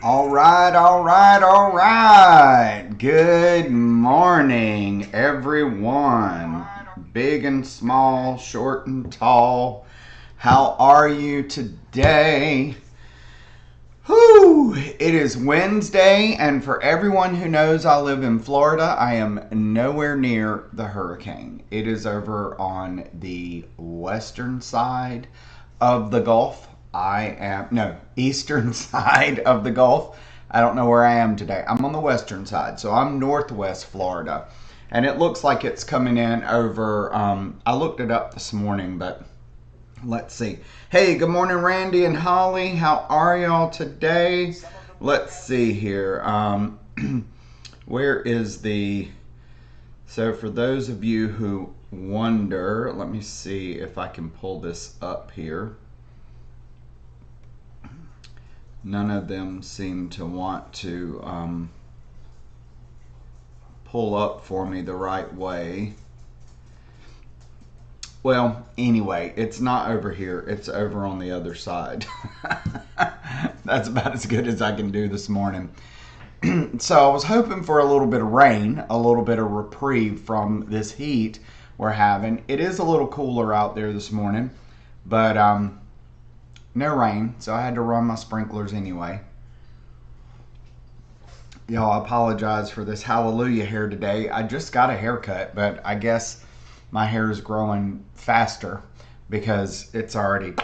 All right, all right, all right. Good morning, everyone. Big and small, short and tall. How are you today? Whew, it is Wednesday, and for everyone who knows I live in Florida, I am nowhere near the hurricane. It is over on the western side of the Gulf. Eastern side of the Gulf. I don't know where I am today. I'm on the western side, so I'm northwest Florida. And it looks like it's coming in over, I looked it up this morning, but let's see. Hey, good morning, Randy and Holly. How are y'all today? Let's see here. Where is the... So for those of you who wonder, let me see if I can pull this up here. None of them seem to want to pull up for me the right way. Well, anyway, it's not over here. It's over on the other side. That's about as good as I can do this morning. So I was hoping for a little bit of rain, a little bit of reprieve from this heat we're having. It is a little cooler out there this morning, but no rain, so I had to run my sprinklers anyway. Y'all, I apologize for this hallelujah hair today. I just got a haircut, but I guess my hair is growing faster because it's already...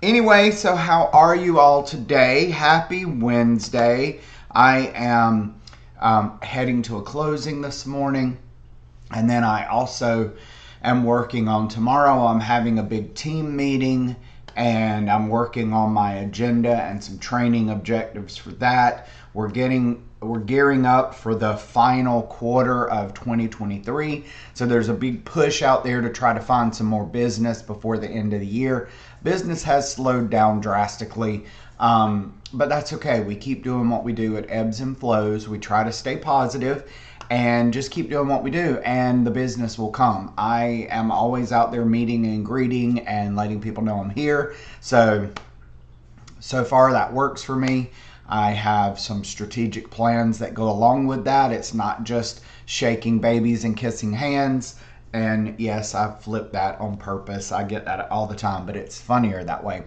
Anyway, so how are you all today? Happy Wednesday. I am heading to a closing this morning, and then I also am working on tomorrow. I'm having a big team meeting, and I'm working on my agenda and some training objectives for that. We're gearing up for the final quarter of 2023. So there's a big push out there to try to find some more business before the end of the year. Business has slowed down drastically, but that's okay. We keep doing what we do. It ebbs and flows. We try to stay positive and just keep doing what we do, and the business will come. I am always out there meeting and greeting and letting people know I'm here. So far that works for me. I have some strategic plans that go along with that. It's not just shaking babies and kissing hands. And yes, I flip that on purpose. I get that all the time, but it's funnier that way.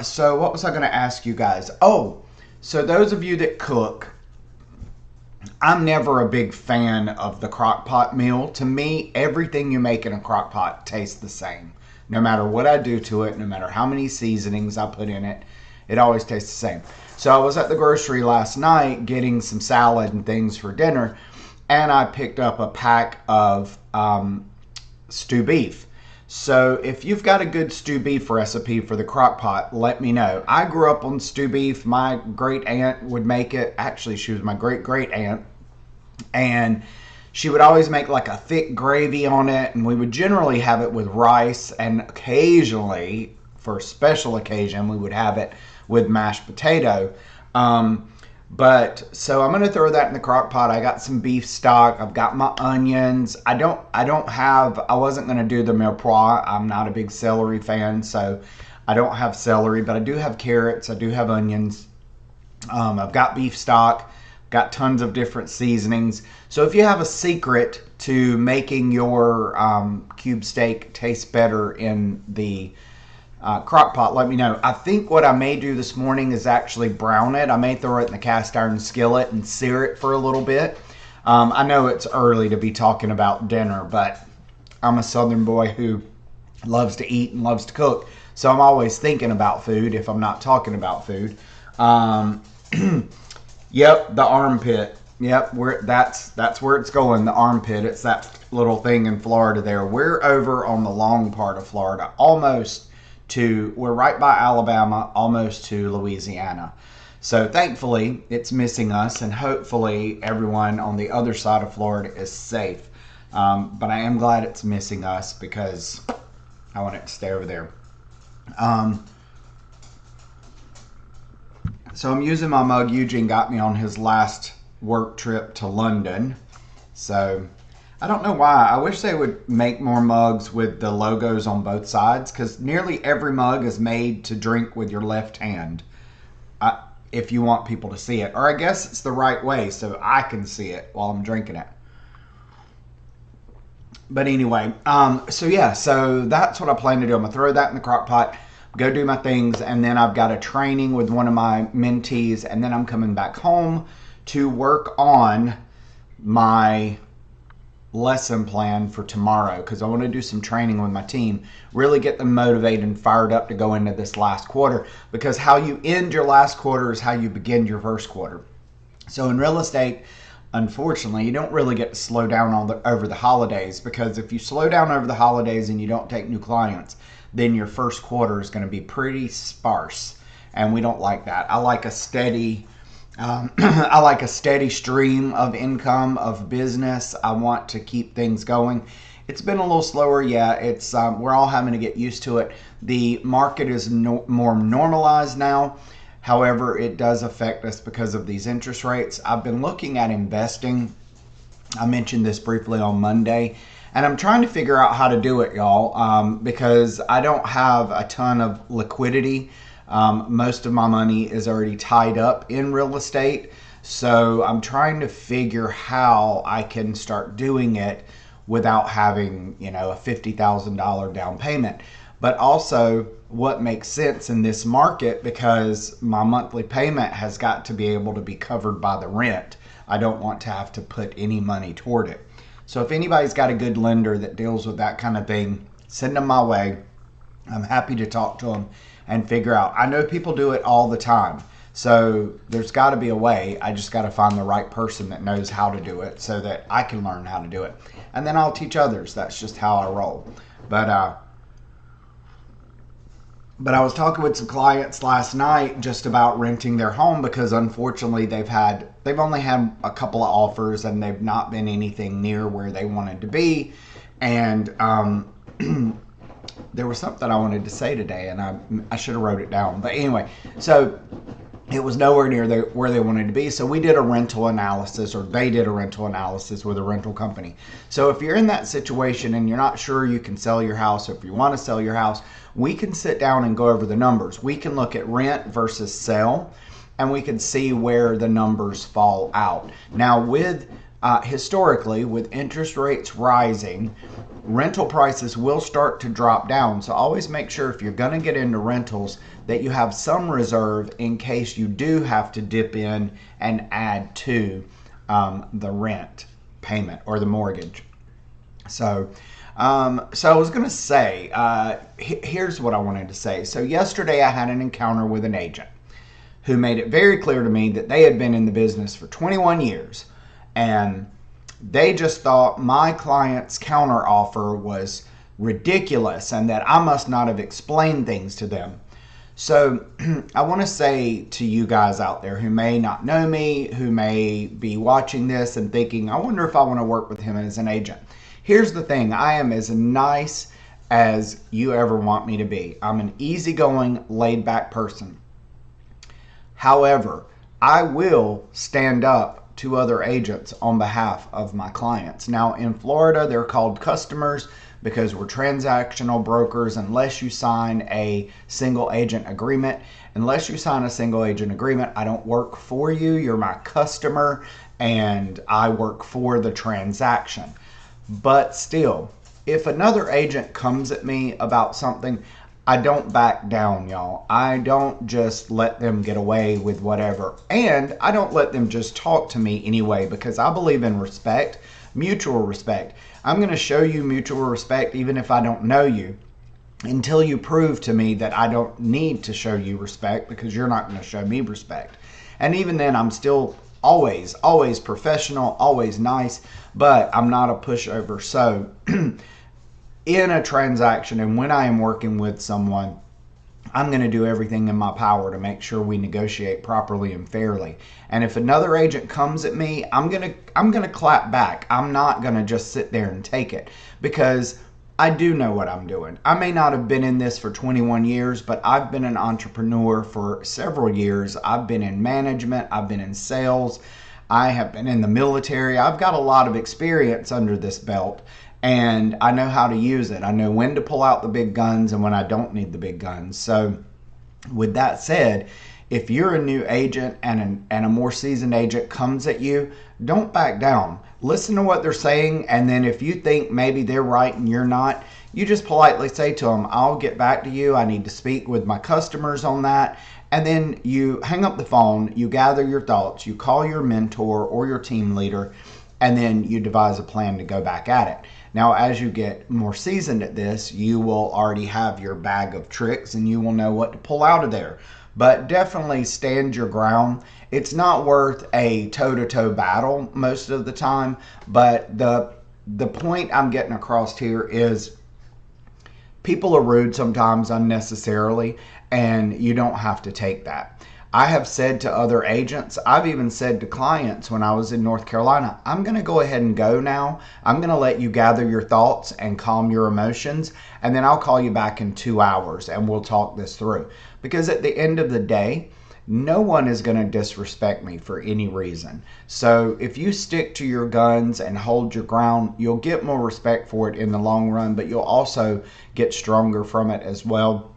So what was I going to ask you guys? Oh, so those of you that cook, I'm never a big fan of the crock pot meal. To me, everything you make in a crock pot tastes the same. No matter what I do to it, no matter how many seasonings I put in it, it always tastes the same. So I was at the grocery last night getting some salad and things for dinner, and I picked up a pack of stew beef. So if you've got a good stew beef recipe for the crock pot, let me know. I grew up on stew beef. My great aunt would make it. Actually, she was my great great aunt, and she would always make like a thick gravy on it, and we would generally have it with rice, and occasionally, for a special occasion, we would have it with mashed potato. But so I'm going to throw that in the crock pot. I got some beef stock. I've got my onions. I wasn't going to do the mirepoix. I'm not a big celery fan, so I don't have celery, but I do have carrots. I do have onions. I've got beef stock, got tons of different seasonings. So if you have a secret to making your cube steak taste better in the crock pot, let me know. I think what I may do this morning is actually brown it. I may throw it in the cast iron skillet and sear it for a little bit. I know it's early to be talking about dinner, but I'm a Southern boy who loves to eat and loves to cook, so I'm always thinking about food if I'm not talking about food. Yep, the armpit. Yep, that's where it's going, the armpit. It's that little thing in Florida there. We're over on the long part of Florida, we're right by Alabama, almost to Louisiana. So thankfully, it's missing us, and hopefully everyone on the other side of Florida is safe. But I am glad it's missing us because I want it to stay over there. So I'm using my mug Eugene got me on his last work trip to London. So I don't know why. I wish they would make more mugs with the logos on both sides, because nearly every mug is made to drink with your left hand. if you want people to see it. Or I guess it's the right way so I can see it while I'm drinking it. But anyway, so that's what I plan to do. I'm going to throw that in the crock pot, go do my things, and then I've got a training with one of my mentees, and then I'm coming back home to work on my lesson plan for tomorrow, because I want to do some training with my team, really get them motivated and fired up to go into this last quarter, because how you end your last quarter is how you begin your first quarter. So in real estate, unfortunately, you don't really get to slow down over the holidays, because if you slow down over the holidays and you don't take new clients, then your first quarter is going to be pretty sparse, and we don't like that. I like a steady stream of income, of business. I want to keep things going. It's been a little slower, yeah. It's we're all having to get used to it. The market is more normalized now. However, it does affect us because of these interest rates. I've been looking at investing. I mentioned this briefly on Monday, and I'm trying to figure out how to do it, y'all, because I don't have a ton of liquidity. Most of my money is already tied up in real estate, so I'm trying to figure how I can start doing it without having, a $50,000 down payment. But also what makes sense in this market, because my monthly payment has got to be able to be covered by the rent. I don't want to have to put any money toward it. So if anybody's got a good lender that deals with that kind of thing, send them my way. I'm happy to talk to them and figure out. I know people do it all the time. So there's got to be a way. I just got to find the right person that knows how to do it so that I can learn how to do it. And then I'll teach others. That's just how I roll. But I was talking with some clients last night just about renting their home, because unfortunately they've only had a couple of offers and they've not been anything near where they wanted to be. And there was something I wanted to say today, and I should have wrote it down. But anyway, so it was nowhere near where they wanted to be. So we did a rental analysis, or they did a rental analysis with a rental company. So if you're in that situation and you're not sure you can sell your house, or if you want to sell your house, we can sit down and go over the numbers. We can look at rent versus sell, and we can see where the numbers fall out. Now, with historically, with interest rates rising, rental prices will start to drop down. So always make sure, if you're going to get into rentals, that you have some reserve in case you do have to dip in and add to the rent payment or the mortgage. So I was going to say, here's what I wanted to say. So yesterday I had an encounter with an agent who made it very clear to me that they had been in the business for 21 years, and they just thought my client's counter offer was ridiculous and that I must not have explained things to them. So I want to say to you guys out there who may not know me, who may be watching this and thinking, I wonder if I want to work with him as an agent. Here's the thing. I am as nice as you ever want me to be. I'm an easygoing, laid-back person. However, I will stand up to other agents on behalf of my clients. Now, in Florida, they're called customers because we're transactional brokers unless you sign a single agent agreement. Unless you sign a single agent agreement, I don't work for you. You're my customer, and I work for the transaction. But still, if another agent comes at me about something, I don't back down, y'all. I don't just let them get away with whatever. And I don't let them just talk to me anyway, because I believe in respect, mutual respect. I'm going to show you mutual respect even if I don't know you, until you prove to me that I don't need to show you respect, because you're not going to show me respect. And even then, I'm still always professional, always nice, but I'm not a pushover. So in a transaction, and when I am working with someone, I'm going to do everything in my power to make sure we negotiate properly and fairly. And if another agent comes at me, I'm going to clap back. I'm not going to just sit there and take it, because I do know what I'm doing. I may not have been in this for 21 years, but I've been an entrepreneur for several years. I've been in management. I've been in sales. I have been in the military. I've got a lot of experience under this belt, and I know how to use it. I know when to pull out the big guns and when I don't need the big guns. So with that said, if you're a new agent and a more seasoned agent comes at you, don't back down. Listen to what they're saying, and then if you think maybe they're right and you're not, you just politely say to them, I'll get back to you. I need to speak with my customers on that. And then you hang up the phone, you gather your thoughts, you call your mentor or your team leader, and then you devise a plan to go back at it. Now, as you get more seasoned at this, you will already have your bag of tricks and you will know what to pull out of there. But definitely stand your ground. It's not worth a toe-to-toe battle most of the time, but the point I'm getting across here is people are rude sometimes unnecessarily, and you don't have to take that. I have said to other agents, I've even said to clients when I was in North Carolina, I'm going to go ahead and go now. I'm going to let you gather your thoughts and calm your emotions, and then I'll call you back in 2 hours and we'll talk this through. Because at the end of the day, no one is going to disrespect me for any reason. So if you stick to your guns and hold your ground, you'll get more respect for it in the long run, but you'll also get stronger from it as well.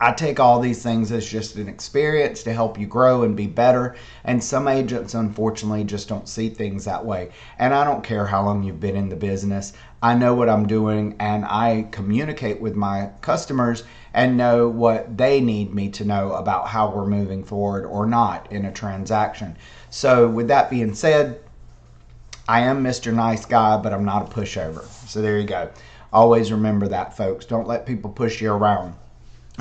I take all these things as just an experience to help you grow and be better. And some agents, unfortunately, just don't see things that way. And I don't care how long you've been in the business. I know what I'm doing, and I communicate with my customers and know what they need me to know about how we're moving forward or not in a transaction. So with that being said, I am Mr. Nice Guy, but I'm not a pushover. So there you go. Always remember that, folks. Don't let people push you around.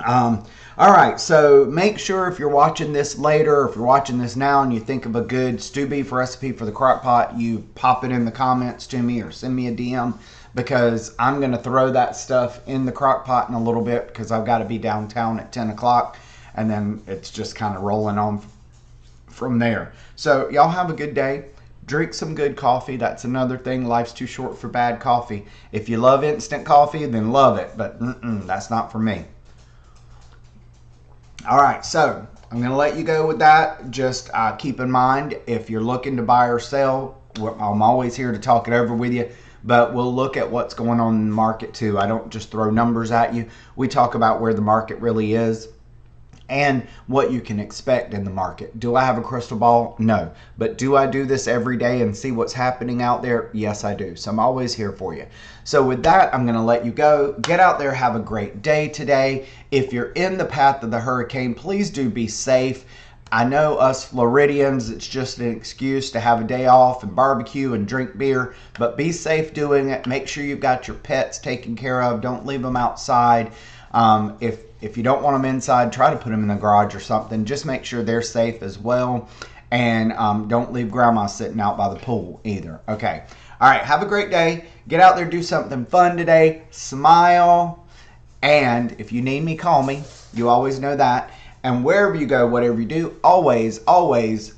All right, so make sure if you're watching this later, or if you're watching this now and you think of a good stew beef recipe for the crock pot, you pop it in the comments to me or send me a DM, because I'm going to throw that stuff in the crock pot in a little bit, because I've got to be downtown at 10 o'clock, and then it's just kind of rolling on from there. So y'all have a good day. Drink some good coffee. That's another thing. Life's too short for bad coffee. If you love instant coffee, then love it, but that's not for me. All right, so I'm going to let you go with that. Just keep in mind, if you're looking to buy or sell, I'm always here to talk it over with you, but we'll look at what's going on in the market too. I don't just throw numbers at you. We talk about where the market really is and what you can expect in the market. Do I have a crystal ball? No. But do I do this every day and see what's happening out there? Yes, I do. So I'm always here for you. So with that, I'm going to let you go. Get out there. Have a great day today. If you're in the path of the hurricane, please do be safe. I know us Floridians, it's just an excuse to have a day off and barbecue and drink beer, but be safe doing it. Make sure you've got your pets taken care of. Don't leave them outside. If you don't want them inside, try to put them in the garage or something. Just make sure they're safe as well. And don't leave grandma sitting out by the pool either. Okay. All right. Have a great day. Get out there, do something fun today. Smile. And if you need me, call me. You always know that. And wherever you go, whatever you do, always, always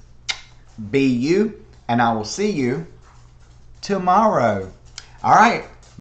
be you. And I will see you tomorrow. All right.